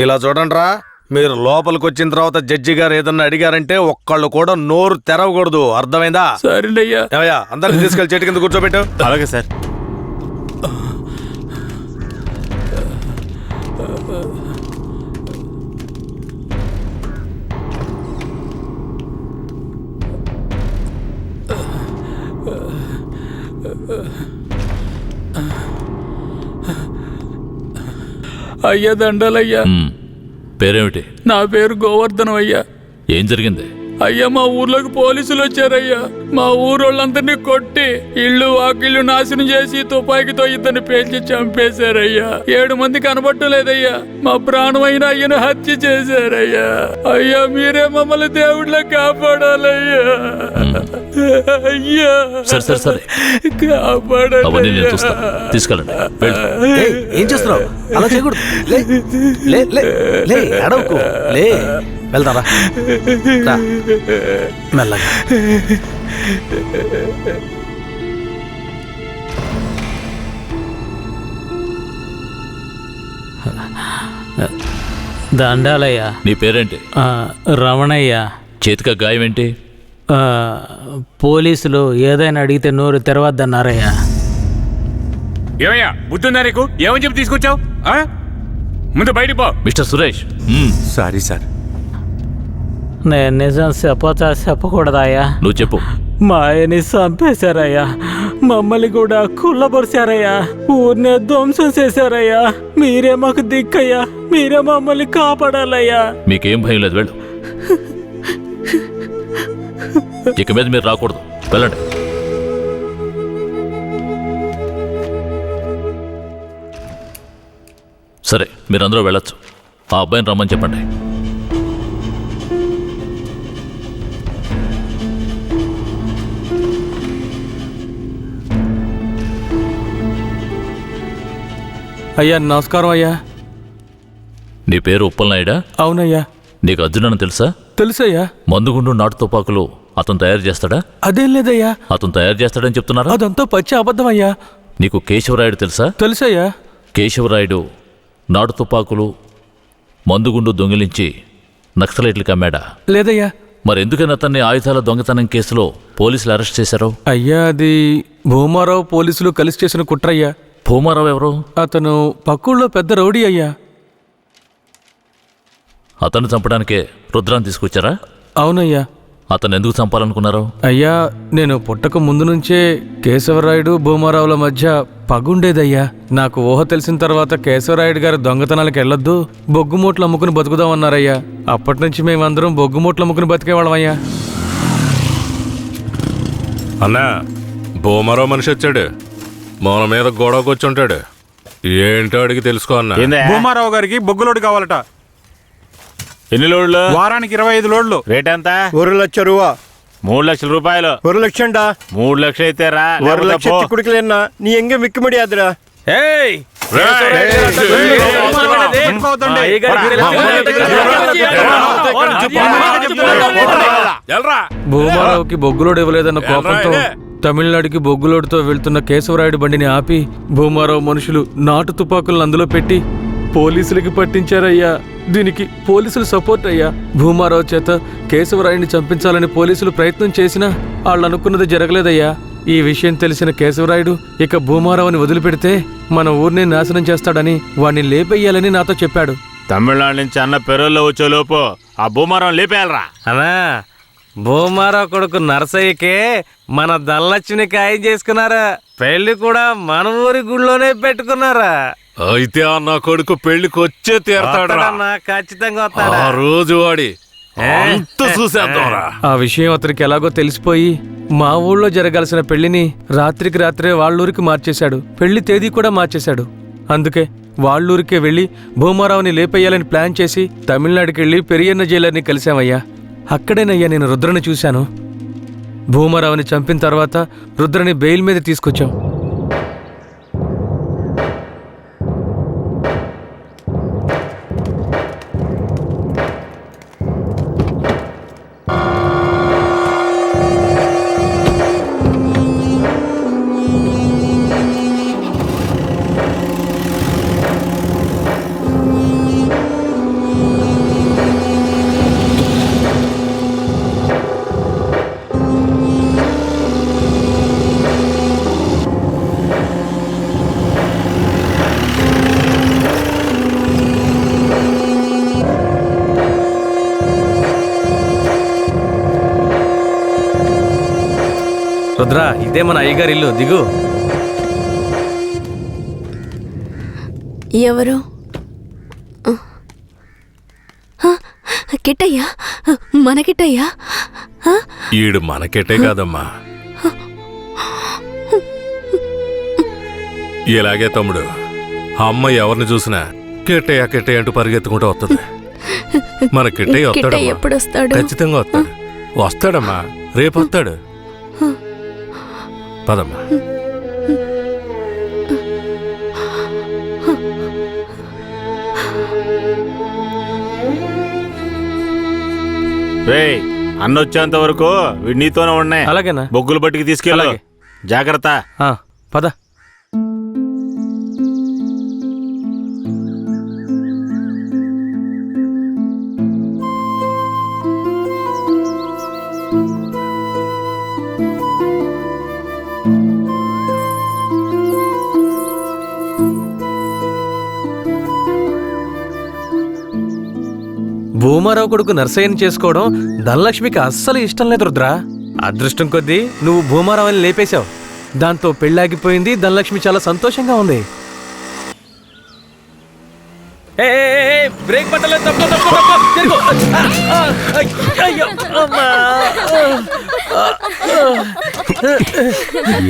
ఇలా చూడండిరా, మీరు లోపలికి వచ్చిన తర్వాత జడ్జి గారు ఏదన్నా అడిగారంటే ఒక్కళ్ళు కూడా నోరు తెరవకూడదు, అర్థమైందా? సరేనయ్యా. ఏమయ్యా, అందరికి తీసుకెళ్ళి చెట్టు కింద కూర్చోబెట్టు. అలాగే సార్. అయ్యా దండాలయ్యా. పేరేమిటి? నా పేరు గోవర్ధనం అయ్యా. ఏం జరిగింది? అయ్యా, మా ఊర్లోకి పోలీసులు వచ్చారయ్యా. మా ఊరోళ్ళందరినీ కొట్టి ఇళ్ళు వాకిళ్ళు నాశనం చేసి తుపాకీతో ఇద్దరిని పేల్చి చంపేశారయ్యా. 7 మంది కనబట్టలేదయ్యా. మా ప్రాణమైన అయ్యను హత్య చేశారయ్యా. అయ్యా, మీరే మమ్మల్ని దేవుళ్ళ కాపాడాలయ్యా. అయ్యా సరే కాపాడాలి. తీసుకెళ్ళండి. ఏం చేస్తున్నావు? అలా చేయకూడదు. అడవుకు లే, వెళ్తారా? మెల్లగా. దండాలయ్యా. నీ పేరేంటి? రమణయ్య. చేతిక గాయం ఏంటి? పోలీసులు ఏదైనా అడిగితే నోరు తెరవద్దన్నారయ్యా. ఏమయ్యా, బుద్ధుందా నీకు? ఏమని చెప్పి తీసుకొచ్చావు? ముందు బయటికి పో. మిస్టర్ సురేష్. Sorry sir. నేను నిజం చెప్పకూడదాయా? నువ్వు చెప్పు. మా ఆయన్ని చంపేశారయ్యా. మమ్మల్ని కూడా కుళ్ళబరిచారయ్యా. ఊరినే ధ్వంసం చేశారయ్యా. మీరే మాకు దిక్కయ్యా. మీరే మమ్మల్ని కాపాడాలయ్యా. మీకేం భయం లేదు, వెళ్ళు. ఇక మీద మీరు రాకూడదు, వెళ్ళండి. సరే, మీరందరూ వెళ్ళొచ్చు. ఆ అబ్బాయిని రమ్మని చెప్పండి. అయ్యా నమస్కారం అయ్యా. నీ పేరు ఉప్పలనాయుడా? అవునయ్యా. నీకు అర్జున్ తెలుసా? తెలుసయ్యా. మందుగుండు నాటు తుపాకులు అతను తయారు చేస్తాడా? అదేం లేదయ్యా. అతను తయారు చేస్తాడని చెప్తున్నారా? అదంతా పచ్చి అబద్ధమయ్యా. నీకు కేశవరాయుడు తెలుసా? తెలుసయ్యా. కేశవరాయుడు నాటు తుపాకులు మందుగుండు దొంగిలించి నక్సలైట్లకు అమ్మాడా? లేదయ్యా. మరెందుకని అతన్ని ఆయుధాల దొంగతనం కేసులో పోలీసులు అరెస్ట్ చేశారు? అయ్యా, అది భూమారావు పోలీసులు కలిసి చేసిన కుట్రయ్యా. భూమారావు ఎవరు? అతను పక్కూళ్ళో పెద్ద రౌడీ అయ్యా. అతన్ని చంపడానికే రుద్రాన్ని తీసుకొచ్చారా? అవునయ్యా. అతను ఎందుకు చంపాలనుకున్నారు? అయ్యా, నేను పుట్టక ముందు నుంచే కేశవరాయుడు భూమారావుల మధ్య పగుండేదయ్యా. నాకు ఊహ తెలిసిన తర్వాత కేశవరాయుడు గారు దొంగతనాలకు వెళ్ళొద్దు, బొగ్గుమూట్లు అమ్ముకుని బతుకుదామన్నారయ్యా. అప్పటి నుంచి మేమందరం బొగ్గుమూట్లు అమ్ముకుని బతికేవాళ్ళమయ్యా. అన్నా, భూమారావు మనిషి వచ్చాడు. మన మీద గొడవకు వచ్చి ఉంటాడు. ఏంటో అడిగి తెలుసుకో అన్నా. భూమారావు గారికి బొగ్గులోడు కావాలట. ఎన్ని లోడ్లు? వారానికి 25 లోడ్లు. రేట్ ఎంత? 1 లక్ష రూపా. 3 లక్షల రూపాయలు. 1 లక్షండా? 3 లక్షలు అయితే రా. 1 లక్ష చిక్కుడుకులేనా? నీ ఎంగే మిక్కు ముడియాదురా. భూమారావుకి బొగ్గులోడు ఇవ్వలేదన్న కోపంతో తమిళనాడుకి బొగ్గులోడుతో వెళ్తున్న కేశవరాయుడు బండిని ఆపి భూమారావు మనుషులు నాటు తుపాకులను అందులో పెట్టి పోలీసులకి పట్టించారయ్యా. దీనికి పోలీసులు సపోర్ట్ అయ్యా. భూమారావు చేత కేశవరాయుడిని చంపించాలని పోలీసులు ప్రయత్నం చేసినా వాళ్ళు అనుకున్నది జరగలేదయ్యా. ఈ విషయం తెలిసిన కేశవరాయుడు ఇక భూమారావుని వదిలిపెడితే మన ఊరిని నాశనం చేస్తాడని వాడిని లేపేయాలని నాతో చెప్పాడు. తమిళనాడు నుంచి అన్న పెరోల్లో వచ్చేలోపు ఆ భూమారం లేపేయాలరా. అన్నా, భూమారావు కొడుకు నరసయ్యకే మన ధనలక్ష్మిని ఖాయం చేసుకున్నారా. పెళ్లి కూడా మన ఊరి గుళ్ళోనే పెట్టుకున్నారా. అయితే నా కొడుకు పెళ్లికి వచ్చే తీరతాడు. ఖచ్చితంగా ఆ రోజు వాడి అంత చూసేద్దాంరా. ఆ విషయం అతనికి ఎలాగో తెలిసిపోయి మా ఊళ్ళో జరగాల్సిన పెళ్లిని రాత్రికి రాత్రే వాళ్ళూరికి మార్చేశాడు. పెళ్లి తేదీ కూడా మార్చేశాడు. అందుకే వాళ్ళూరికే వెళ్ళి భూమారావుని లేపేయాలని ప్లాన్ చేసి తమిళనాడుకి వెళ్ళి పెరియన్న జైలర్ని కలిశామయ్యా. అక్కడేనయ్యా నేను రుద్రని చూశాను. భూమారావుని చంపిన తర్వాత రుద్రని బెయిల్ మీద తీసుకొచ్చాం. రుద్ర ఇదే మన అయ్యగారి ఇల్లు, దిగు. ఎవరు? కిట్టయ్యా, మన కిట్టయ్యా? ఈడు మనకెట్టే కాదమ్మా. ఇలాగే తమ్ముడు, అమ్మ ఎవరిని చూసినా కిట్టయ్య కిట్టయ్య అంటూ పరిగెత్తుకుంటూ వస్తుంది. మన కిట్టయ్య వస్తాడమ్మా, ఎప్పుడు వస్తాడు? ఖచ్చితంగా వస్తాడు. వస్తాడమ్మా, రేపు వస్తాడు. పదమ్మా. రేయ్, అన్న వచ్చేంత వరకు వీడు నీతోనే ఉన్నాయి. అలాగేనా? బొగ్గులు బట్టికి తీసుకెళ్ళు. అలాగే. జాగ్రత్త. పద. భూమారావు కొడుకు నర్సయ్యని చేసుకోవడం ధనలక్ష్మికి అస్సలు ఇష్టం లేదు రుద్ర. అదృష్టం కొద్దీ నువ్వు భూమారావుని లేపేశావు. దాంతో పెళ్ళాగిపోయింది. ధనలక్ష్మి చాలా సంతోషంగా ఉంది. బ్రేక్ పట్టలేదు.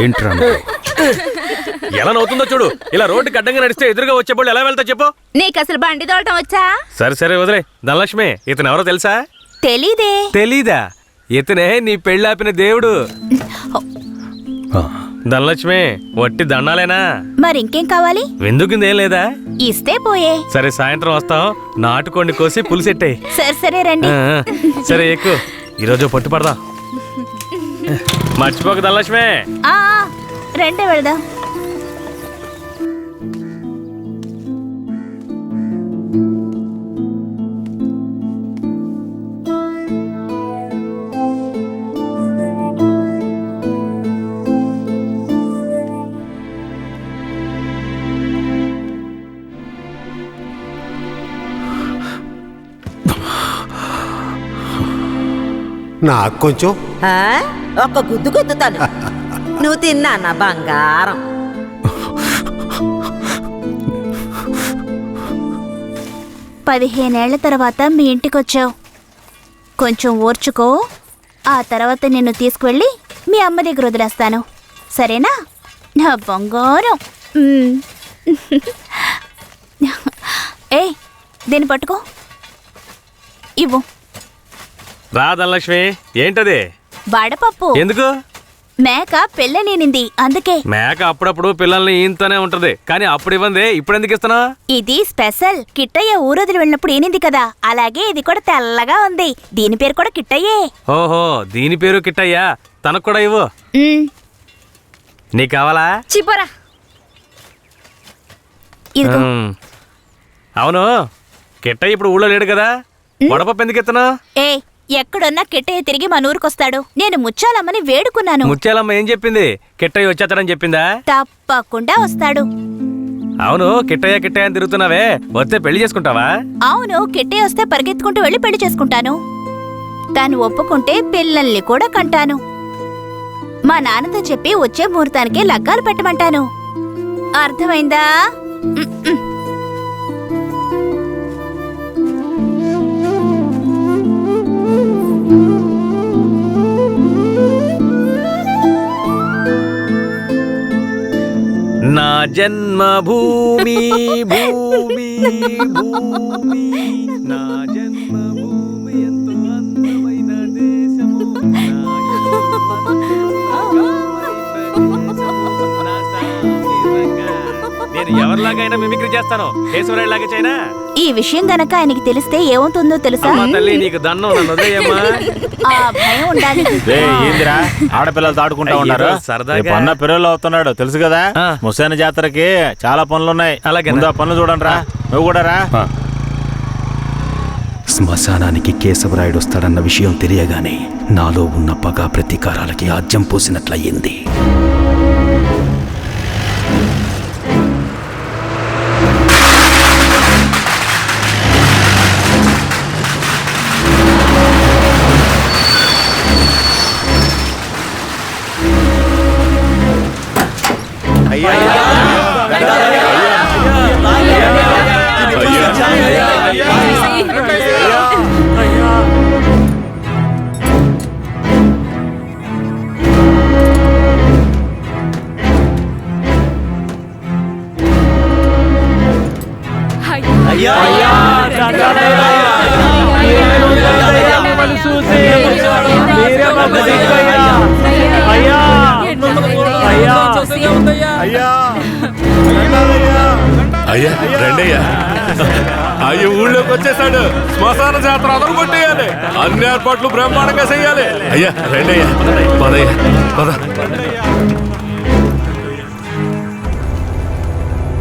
ఏంట్రా ఎలా నవ్వుతుందో చూడు. ఇలా రోడ్డుకి అడ్డంగా నడిస్తే ఎదురుగా వచ్చేప్పుడు ఎలా వెళ్తా చెప్పు. నీకు అసలు బండి తోడటం వచ్చా? సరే సరే వదిలే. ధనలక్ష్మి, ఇతను ఎవరో తెలుసా? తెలీదే. తెలీదా? ఇతనే నీ పెళ్ళాపిన దేవుడు. ధనలక్ష్మి, వట్టి దండాలేనా? మరింకేం కావాలి? వెందుకుందేం లేదా? ఇస్తే పోయే. సరే, సాయంత్రం వస్తాం. నాటుకోండి కోసి పులిసెట్టాయి. సరే సరే రండి. సరే ఎక్కువ. ఈరోజు పట్టు పడదాం. మర్చిపోక ధనలక్ష్మి. ఆ, రండి వెళదాం. నాకు కొంచెం ఒక గుద్దు గుద్దుతాను. నువ్వు తిన్నా నా బంగారం. పదిహేనేళ్ల తర్వాత మీ ఇంటికొచ్చావు. కొంచెం ఓర్చుకో. ఆ తర్వాత నిన్ను తీసుకువెళ్ళి మీ అమ్మ దగ్గర వదిలేస్తాను. సరేనా నా బంగారం? ఏ, దీన్ని పట్టుకో. ఇవ్వు. రా ధనలక్ష్మి. ఏంటది? వడపప్పు. ఎందుకు? మేక పెళ్ళనేనింది, అందుకే. మేక అప్పుడప్పుడు పిల్లల్ని ఈంతోనే ఉంటది, కానీ అప్పుడు ఇవ్వంది. ఇప్పుడు ఎందుకు ఇస్తున్నా? ఇది స్పెషల్. కిట్టయ్య ఊరొదిలి వెళ్ళినప్పుడు ఏనింది కదా, అలాగే ఇది కూడా తెల్లగా ఉంది. దీని పేరు కూడా కిట్టయ్యే. ఓహో, దీని పేరు కిట్టయ్యా. తనకు కూడా ఇవ్వు. నీకు కావాలా? చిపోరా. ఇదిగో. అవును, కిట్టయ్య ఇప్పుడు ఊళ్ళో లేడు కదా, వడపప్పు ఎందుకు ఇస్తున్నా? ఏ, ఎక్కడున్నా కిట్టయ్య తిరిగి మన ఊరికొస్తాడు. నేను ముచ్చాలమ్మని వేడుకున్నాను. ముత్యాలమ్మ ఏం చెప్పింది? కిట్టయ్య వచ్చేస్తాడని చెప్పిందా? తప్పకుండా వస్తాడు. అవును, కిట్టయ్య కిట్టయ్య అని తిరుగుతున్నావే, వస్తే పెళ్లి చేసుకుంటావా? అవును, కిట్టయ్య వస్తే పరిగెత్తుకుంటూ వెళ్ళి పెళ్లి చేసుకుంటాను. తాను ఒప్పుకుంటే పిల్లల్ని కూడా కంటాను. మా నాన్నతో చెప్పి వచ్చే ముహూర్తానికి లగ్గాలు పెట్టమంటాను. అర్థమైందా? నా జన్మభూమి భూమి భూమి, నా జన్మభూమి ఎంతో అందమైన దేశము, నేను ఎవరిలాగైనా మిమిక్రీ చేస్తాను. కేశవరాయులాగా చైనా. ఈ విషయం గనక ఆయనకి తెలిస్తే ఏమవుతుందో తెలుసా? తల్లి, నీకు దండం. నన్ను వదిలేయమ్మా. ఆ భయం ఉండాలి. ఏందిరా ఆడపిల్లలు ఆడుకుంటా ఉన్నారు. సరదాగా అన్న పిల్లలు అవుతున్నాడు తెలుసు కదా. ముసాని జాతరకి చాలా పనులున్నాయి. అలాగే ముందు ఆ పనులు చూడండి రా. నువ్వు కూడా రా. శ్మశానానికి కేశవరాయుడు వస్తాడన్న విషయం తెలియగానే నాలో ఉన్న పగ ప్రతీకారాలకి ఆజ్యం పోసినట్లయింది. అయ్యా రండయ్యా. అయ్యో ఊళ్ళోకి వచ్చేసాడు. శ్మశాన జాతర అదలు కొట్టేయాలి. అన్ని ఏర్పాట్లు బ్రహ్మాండంగా చెయ్యాలి. అయ్యా రండయ్యా, పదయ్యా పద.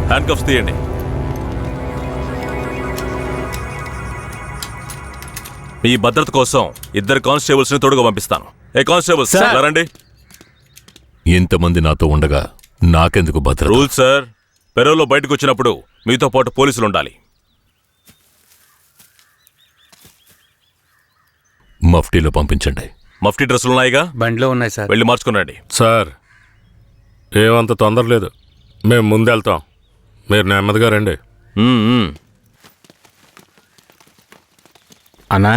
హ్యాండ్ కప్స్ తీయండి. మీ భద్రత కోసం 2 కానిస్టేబుల్స్ ని తోడుగా పంపిస్తాను. ఏ కానిస్టేబుల్స్ రండి. ఇంతమంది నాతో ఉండగా నాకెందుకు భద్రత? రూల్ సార్, పెరోల్లో బయటకు వచ్చినప్పుడు మీతో పాటు పోలీసులు ఉండాలి. మఫ్టీలో పంపించండి. మఫ్టీ డ్రెస్సులు ఉన్నాయిగా? బండిలో ఉన్నాయి సార్. వెళ్ళి మార్చుకునండి. సార్ ఏమంత తొందర లేదు, మేము ముందెళ్తాం, మీరు నెమ్మదిగా రండి. అన్నా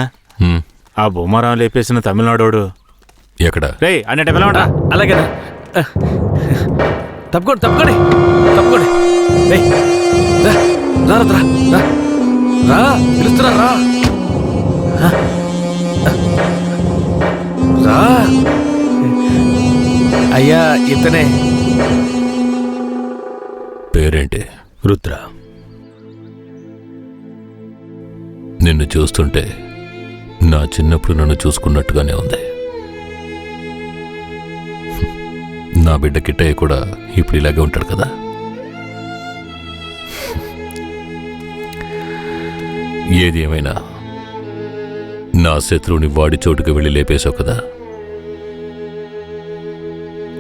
ఆ భూమారావు లేపేసిన తమిళనాడోడు ఎక్కడ? రే అన్నట్టు పిలవడా? అలాగేనా? తప్పుకోండి తప్పుకోండి తప్పుకోండి. రా పిలుస్తున్నా రా. రా అయ్యా, ఇతనే. పేరేంటి? రుద్ర. నిన్ను చూస్తుంటే నా చిన్నప్పుడు నన్ను చూసుకున్నట్టుగానే ఉంది. నా బిడ్డ కిట్టయ్య కూడా ఇప్పుడు ఇలాగే ఉంటాడు కదా. ఏది ఏమైనా నా శత్రువుని వాడి చోటుకు వెళ్ళి లేపేశావు కదా,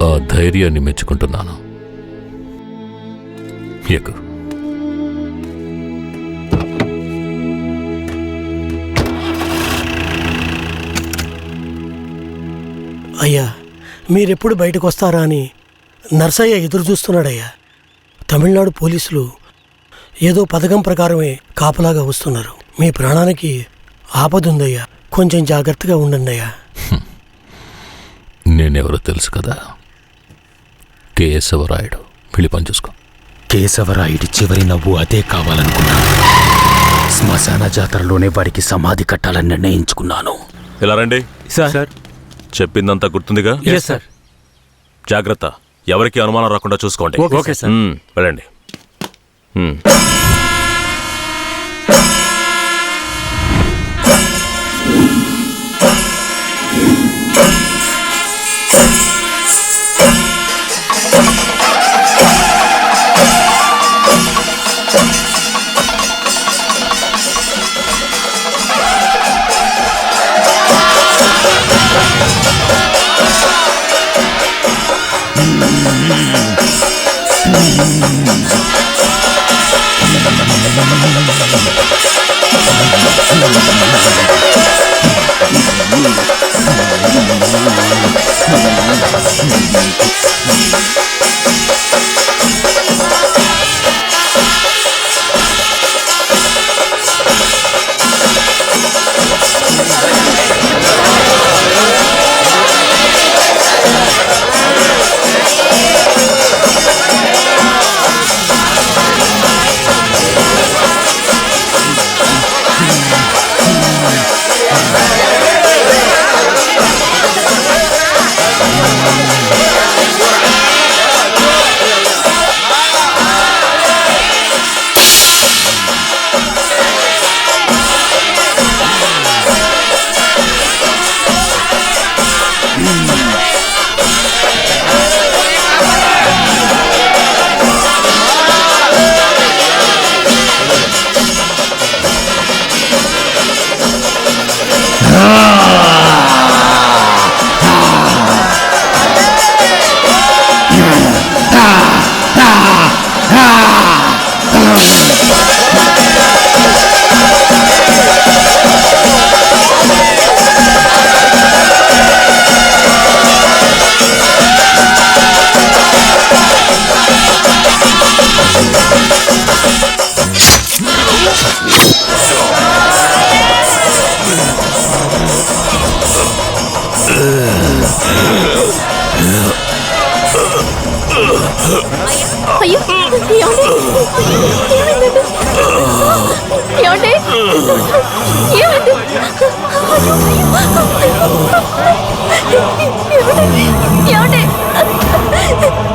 ఆ ధైర్యాన్ని మెచ్చుకుంటున్నాను. ఎక్కు. అయ్యా, మీరెప్పుడు బయటకు వస్తారా అని నర్సయ్య ఎదురు చూస్తున్నాడయ్యా. తమిళనాడు పోలీసులు ఏదో పథకం ప్రకారమే కాపలాగా వస్తున్నారు. మీ ప్రాణానికి ఆపదుందయ్యా, కొంచెం జాగ్రత్తగా ఉండండి అయ్యా. నేనెవరో తెలుసు కదా, కేశవరాయుడు. వెళ్ళి పని చూసుకో. కేశవరాయుడి చివరి నవ్వు అదే కావాలనుకున్నాను. శ్మశాన జాతరలోనే వాడికి సమాధి కట్టాలని నిర్ణయించుకున్నాను. ఇలా రండి. సార్ చెప్పిందంతా గుర్తుందిగా? సార్. జాగ్రత్త, ఎవరికి అనుమానం రాకుండా చూసుకోండి. Okay sir. వెళ్ళండి. అయ్యో ఏమండి? ఏమైందండి? ఏమండి? ఏమైంది? ఏమండి? ఏమండి?